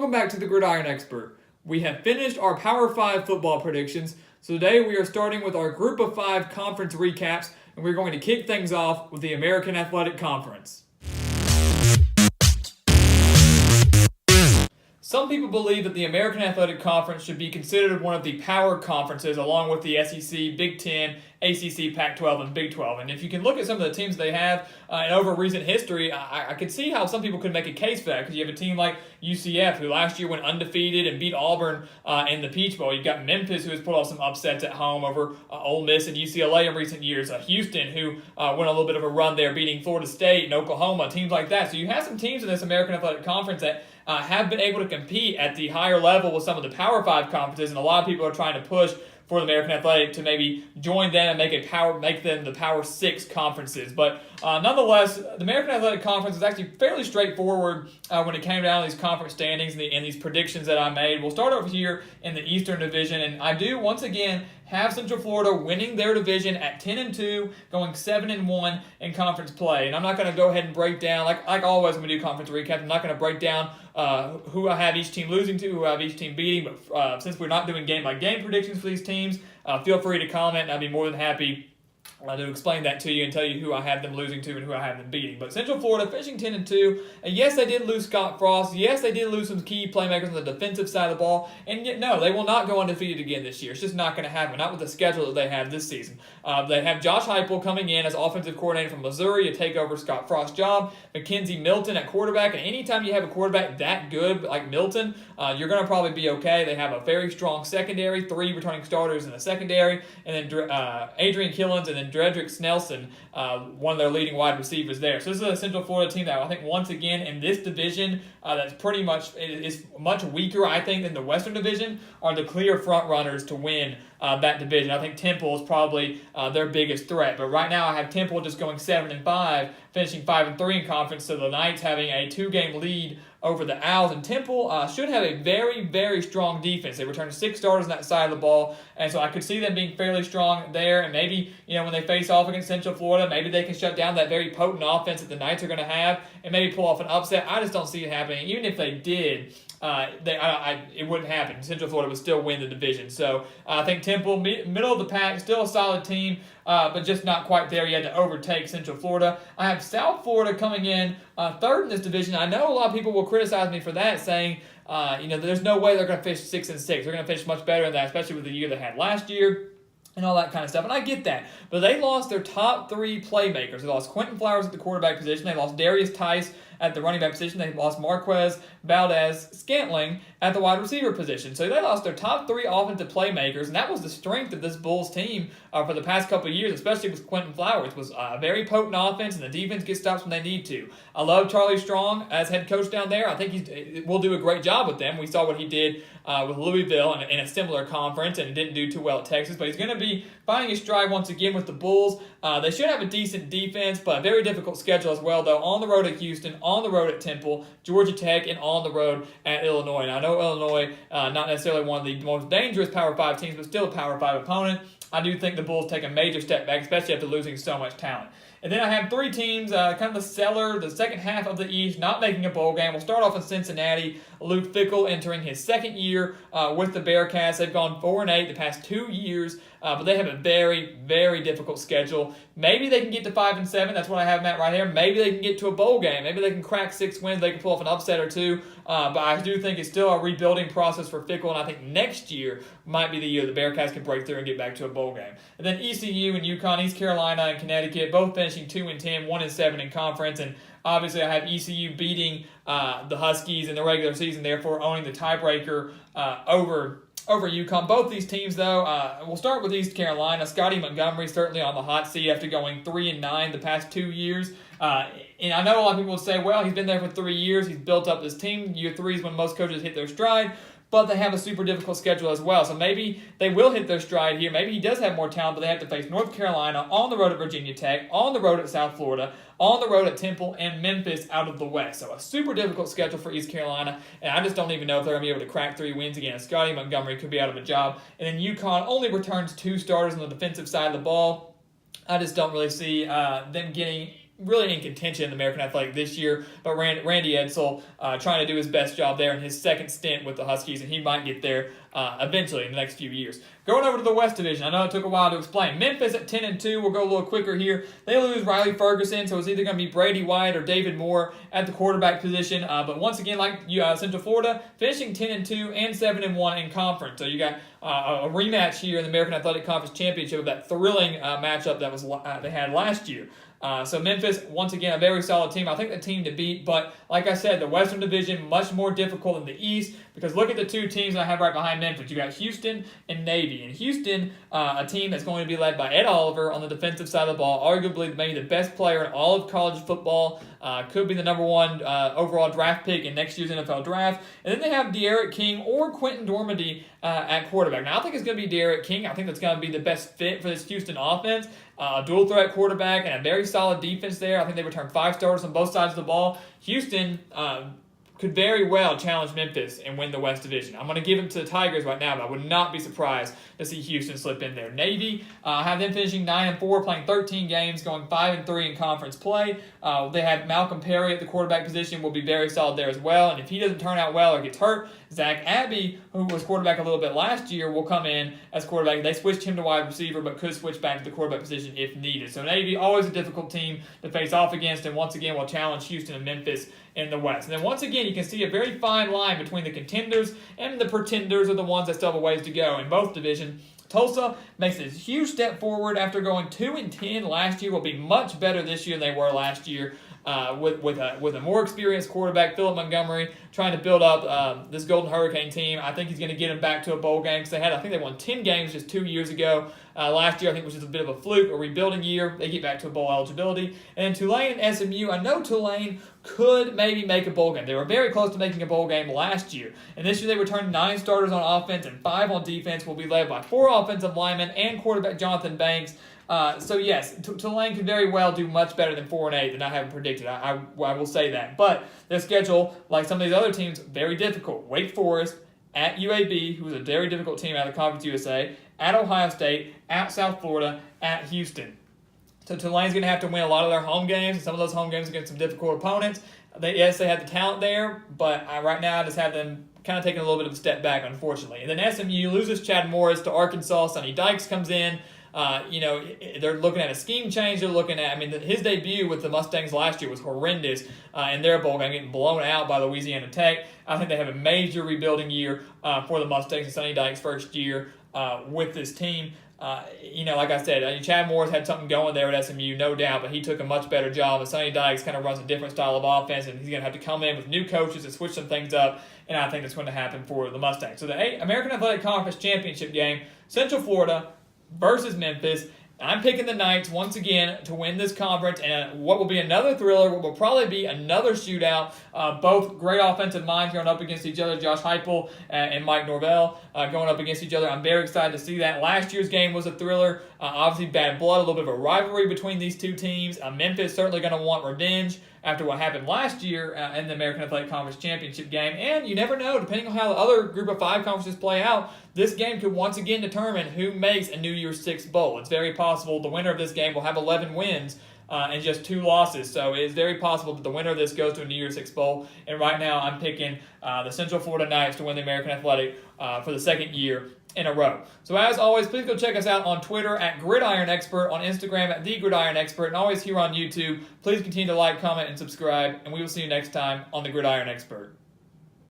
Welcome back to the Gridiron Expert. We have finished our Power 5 football predictions, so today we are starting with our Group of 5 conference recaps, and we're going to kick things off with the American Athletic Conference. Some people believe that the American Athletic Conference should be considered one of the power conferences along with the SEC, Big Ten, ACC, Pac-12, and Big 12. And if you can look at some of the teams they have and over recent history, I could see how some people could make a case for that because you have a team like UCF who last year went undefeated and beat Auburn in the Peach Bowl. You've got Memphis who has pulled off some upsets at home over Ole Miss and UCLA in recent years. Houston who went a little bit of a run there beating Florida State and Oklahoma, teams like that. So you have some teams in this American Athletic Conference that have been able to compete at the higher level with some of the Power 5 conferences, and a lot of people are trying to push for the American Athletic to maybe join them and make them the Power 6 conferences. But nonetheless, the American Athletic Conference is actually fairly straightforward when it came down to these conference standings and these predictions that I made. We'll start over here in the Eastern Division, and I do, once again, have Central Florida winning their division at 10-2, going 7-1 in conference play. And I'm not going to go ahead and break down, like always when we do conference recap, I'm not going to break down who I have each team losing to, who I have each team beating. But since we're not doing game-by-game predictions for these teams, feel free to comment, and I'd be more than happy to explain that to you and tell you who I have them losing to and who I have them beating. But Central Florida finishing 10-2, and yes, they did lose Scott Frost. Yes, they did lose some key playmakers on the defensive side of the ball. And yet, no, they will not go undefeated again this year. It's just not going to happen, not with the schedule that they have this season. They have Josh Heupel coming in as offensive coordinator from Missouri to take over Scott Frost's job. Mackenzie Milton at quarterback, and anytime you have a quarterback that good like Milton, you're going to probably be okay. They have a very strong secondary, 3 returning starters in the secondary, and then Adrian Killens and then Dredrick Snelson, one of their leading wide receivers there. So this is a Central Florida team that I think once again in this division that's pretty much is much weaker, I think, than the Western Division, are the clear front runners to win that division. I think Temple is probably their biggest threat. But right now I have Temple just going 7-5, finishing 5-3 in conference, so the Knights having a 2-game lead over the Owls. And Temple should have a very, very strong defense. They returned 6 starters on that side of the ball, and so I could see them being fairly strong there. And maybe, when they face off against Central Florida, maybe they can shut down that very potent offense that the Knights are going to have and maybe pull off an upset. I just don't see it happening. Even if they did, it wouldn't happen. Central Florida would still win the division. So I think Temple, middle of the pack, still a solid team, but just not quite there yet to overtake Central Florida. I have South Florida coming in third in this division. I know a lot of people will criticize me for that, saying there's no way they're going to finish 6-6. They're going to finish much better than that, especially with the year they had last year and all that kind of stuff. And I get that. But they lost their top 3 playmakers. They lost Quentin Flowers at the quarterback position. They lost Darius Tice at the running back position. They lost Marquez Valdez-Scantling at the wide receiver position. So they lost their top 3 offensive playmakers, and that was the strength of this Bulls team for the past couple of years, especially with Quentin Flowers. Was a very potent offense, and the defense gets stops when they need to. I love Charlie Strong as head coach down there. I think he will do a great job with them. We saw what he did with Louisville in a similar conference, and didn't do too well at Texas. But he's going to be finding his stride once again with the Bulls. They should have a decent defense, but a very difficult schedule as well, though. On the road at Houston, on the road at Temple, Georgia Tech, and on the road at Illinois. And I know Illinois, not necessarily one of the most dangerous Power 5 teams, but still a Power 5 opponent. I do think the Bulls take a major step back, especially after losing so much talent. And then I have 3 teams, kind of the second half of the East, not making a bowl game. We'll start off in Cincinnati. Luke Fickell entering his second year with the Bearcats. They've gone 4-8 the past 2 years, but they have a very, very difficult schedule. Maybe they can get to 5-7. That's what I have them at right here. Maybe they can get to a bowl game. Maybe they can crack 6 wins. They can pull off an upset or 2. But I do think it's still a rebuilding process for Fickell, and I think next year might be the year the Bearcats can break through and get back to a bowl game. And then ECU and UConn, East Carolina and Connecticut, both finishing 2-10, 1-7 in conference. And obviously I have ECU beating the Huskies in the regular season, therefore owning the tiebreaker over UConn. Both these teams, though, we'll start with East Carolina. Scotty Montgomery certainly on the hot seat after going 3-9 the past 2 years. And I know a lot of people will say, well, he's been there for 3 years. He's built up this team. Year 3 is when most coaches hit their stride. But they have a super difficult schedule as well. So maybe they will hit their stride here. Maybe he does have more talent, but they have to face North Carolina, on the road at Virginia Tech, on the road at South Florida, on the road at Temple, and Memphis out of the West. So a super difficult schedule for East Carolina, and I just don't even know if they're going to be able to crack 3 wins again. Scotty Montgomery could be out of a job. And then UConn only returns 2 starters on the defensive side of the ball. I just don't really see them getting really in contention in the American Athletic this year, but Randy Edsall trying to do his best job there in his second stint with the Huskies, and he might get there eventually in the next few years. Going over to the West Division, I know it took a while to explain. Memphis at 10-2, we'll go a little quicker here. They lose Riley Ferguson, so it's either going to be Brady White or David Moore at the quarterback position. But once again, like Central Florida, finishing 10-2 and 7-1 in conference. So you got a rematch here in the American Athletic Conference Championship of that thrilling matchup that was they had last year. So Memphis, once again, a very solid team. I think the team to beat, but like I said, the Western Division, much more difficult than the East, because look at the two teams I have right behind Memphis. You got Houston and Navy. And Houston, a team that's going to be led by Ed Oliver on the defensive side of the ball, arguably maybe the best player in all of college football, could be the number one overall draft pick in next year's NFL draft. And then they have De'Aaron King or Quentin Dormady at quarterback. Now, I think it's going to be De'Aaron King. I think that's going to be the best fit for this Houston offense. Dual threat quarterback and a very solid defense there. I think they returned 5 starters on both sides of the ball. Houston could very well challenge Memphis and win the West Division. I'm going to give it to the Tigers right now, but I would not be surprised to see Houston slip in there. Navy have them finishing 9-4, playing 13 games, going 5-3 in conference play. They have Malcolm Perry at the quarterback position, will be very solid there as well. And if he doesn't turn out well or gets hurt, Zach Abbey, who was quarterback a little bit last year, will come in as quarterback. They switched him to wide receiver, but could switch back to the quarterback position if needed. So Navy, always a difficult team to face off against, and once again will challenge Houston and Memphis in the West. And then once again, you can see a very fine line between the contenders and the pretenders, are the ones that still have a ways to go in both divisions. Tulsa makes a huge step forward after going 2-10 last year. Will be much better this year than they were last year. With a more experienced quarterback, Philip Montgomery, trying to build up this Golden Hurricane team. I think he's going to get them back to a bowl game, because I think they won 10 games just 2 years ago. Last year, I think, was just a bit of a fluke, a rebuilding year. They get back to a bowl eligibility. And Tulane and SMU, I know Tulane could maybe make a bowl game. They were very close to making a bowl game last year. And this year, they returned 9 starters on offense and 5 on defense. Will be led by 4 offensive linemen and quarterback Jonathan Banks. So yes, Tulane could very well do much better than 4-8 than I have predicted. I will say that. But their schedule, like some of these other teams, very difficult. Wake Forest, at UAB, who is a very difficult team out of Conference USA, at Ohio State, at South Florida, at Houston. So Tulane's going to have to win a lot of their home games, and some of those home games against some difficult opponents. Yes, they have the talent there, but right now I just have them kind of taking a little bit of a step back, unfortunately. And then SMU loses Chad Morris to Arkansas. Sonny Dykes comes in. They're looking at a scheme change. They're looking at, his debut with the Mustangs last year was horrendous in their bowl game, getting blown out by Louisiana Tech. I think they have a major rebuilding year for the Mustangs and Sonny Dykes' first year with this team. Like I said, Chad Morris had something going there at SMU, no doubt, but he took a much better job. And Sonny Dykes kind of runs a different style of offense, and he's going to have to come in with new coaches and switch some things up, and I think that's going to happen for the Mustangs. So the American Athletic Conference Championship game, Central Florida versus Memphis. I'm picking the Knights once again to win this conference, and what will be another thriller, what will probably be another shootout. Both great offensive minds going up against each other, Josh Heupel and Mike Norvell going up against each other. I'm very excited to see that. Last year's game was a thriller. Obviously, bad blood, a little bit of a rivalry between these two teams. Memphis certainly going to want revenge after what happened last year in the American Athletic Conference Championship game. And you never know, depending on how the other group of 5 conferences play out, this game could once again determine who makes a New Year's Six bowl. It's very possible the winner of this game will have 11 wins and just 2 losses. So it is very possible that the winner of this goes to a New Year's Six bowl. And right now I'm picking the Central Florida Knights to win the American Athletic for the second year in a row. So as always, please go check us out on Twitter at Gridiron Expert, on Instagram at The Gridiron Expert, and always here on YouTube. Please continue to like, comment, and subscribe, and we will see you next time on The Gridiron Expert.